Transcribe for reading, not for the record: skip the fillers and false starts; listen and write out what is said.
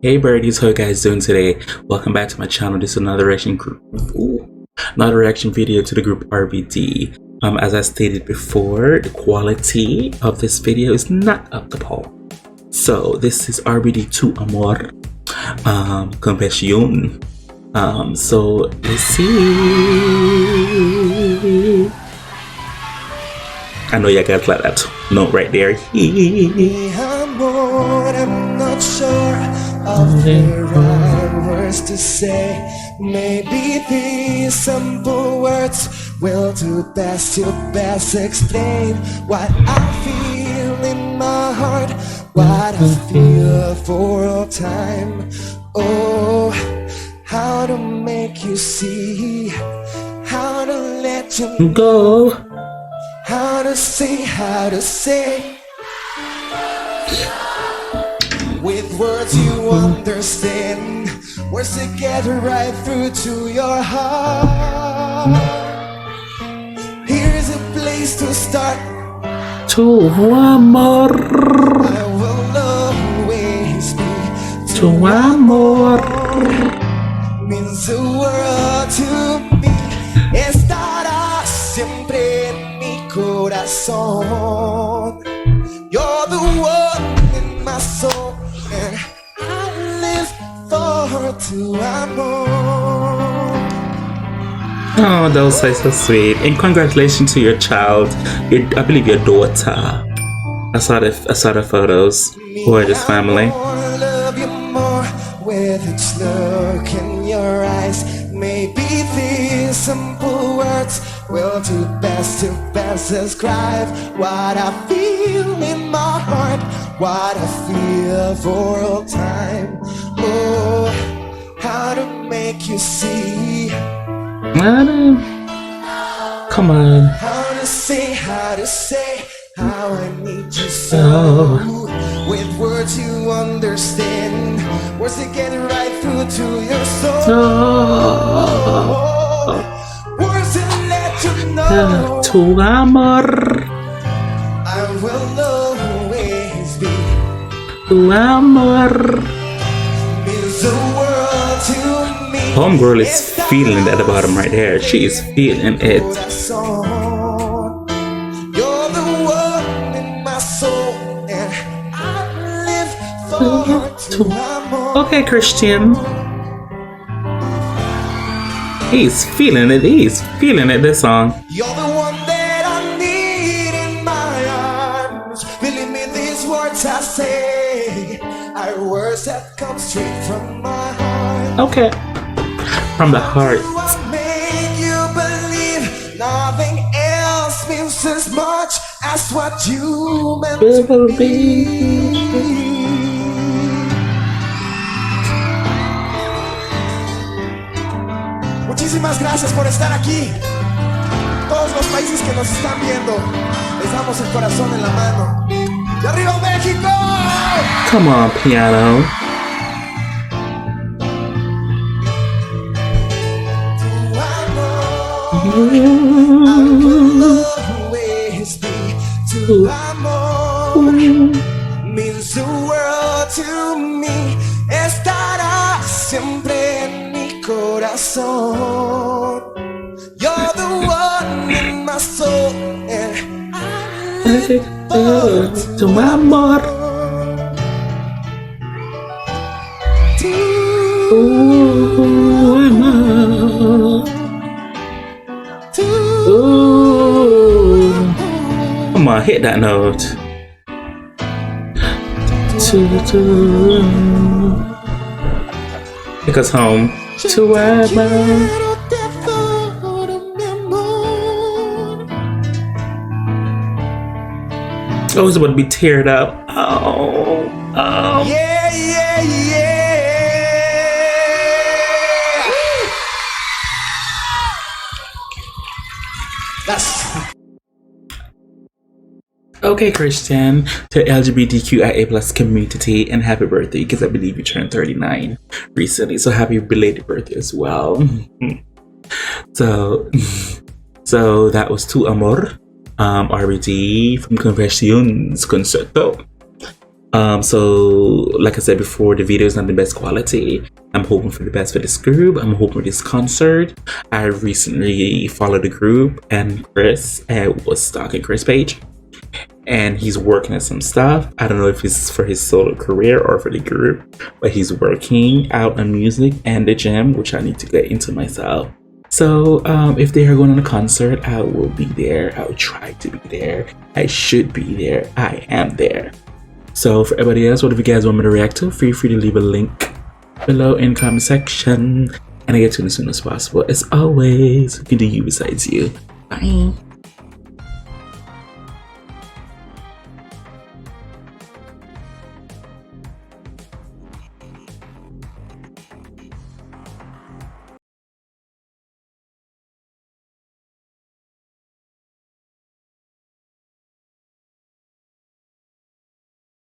Hey birdies, how you guys doing today? Welcome back to my channel. This is another reaction video to the group RBD. As I stated before, the quality of this video is not up to par. So this is RBD to Amor, Confesiones. So let's see. I know you guys like that note right there. Amor, I'm not sure of the right words to say. Maybe these simple words will do best to best explain what I feel in my heart, what I feel for all time. Oh, how to make you see, how to let you go. How to say with words you understand, words to get right through to your heart. Here's a place to start. To Amor, I will always be to Amor. Means the world to me. Estará siempre en mi corazón. You're the one in my soul, and I live for to Amor. Oh, that was so sweet. And congratulations to your child. I believe your daughter. I saw the photos for this family. Love you more with each look in your eyes. Maybe these simple words will do best to best describe what I feel in my heart, what I feel for all time. Oh, how to make you see. Come on. How to say how I need you so. With words you understand, words that get right through to your soul. Words that let you know. To Amor, I will always be. to Amor. Means the world to me. Homegirl is feeling it at the bottom right there. She is feeling it. You're the one in my soul, and I live for to Amor. Okay, Christian. He's feeling it. He's feeling it. This song. You're the one that I need in my arms. Believe me, these words I say are words that come straight from my heart. Okay. From the heart. What made you believe nothing else means as much as what you meant to be? Muchísimas gracias por estar aquí. Todos los países que nos están viendo, les damos el corazón en la mano. ¡Y arriba México! Come on, piano. I will always be to Amor. Means the world to me. Estará siempre en mi corazón. You're the one in my soul, and I live for To Amor. to Amor. Ooh. Come on, hit that note. Take us home. To Amor. Oh, it's about to be teared up. Oh. Yeah, yeah, yeah. That's Okay, Christian, to LGBTQIA plus community, and happy birthday, because I believe you turned 39 recently. So happy belated birthday as well. So that was To Amor, RBD from Confesiones, Conciertos. So like I said before, the video is not the best quality. I'm hoping for the best for this group. I'm hoping for this concert. I recently followed the group, and Chris was stalking Chris page, and he's working on some stuff. I don't know if it's for his solo career or for the group, but he's working out on music and the gym, which I need to get into myself. So if they are going on a concert, I will be there. I'll try to be there. I should be there. I am there. So for everybody else, whatever you guys want me to react to, feel free to leave a link below in the comment section, and I get to it as soon as possible. As always, you can do you besides you. Bye.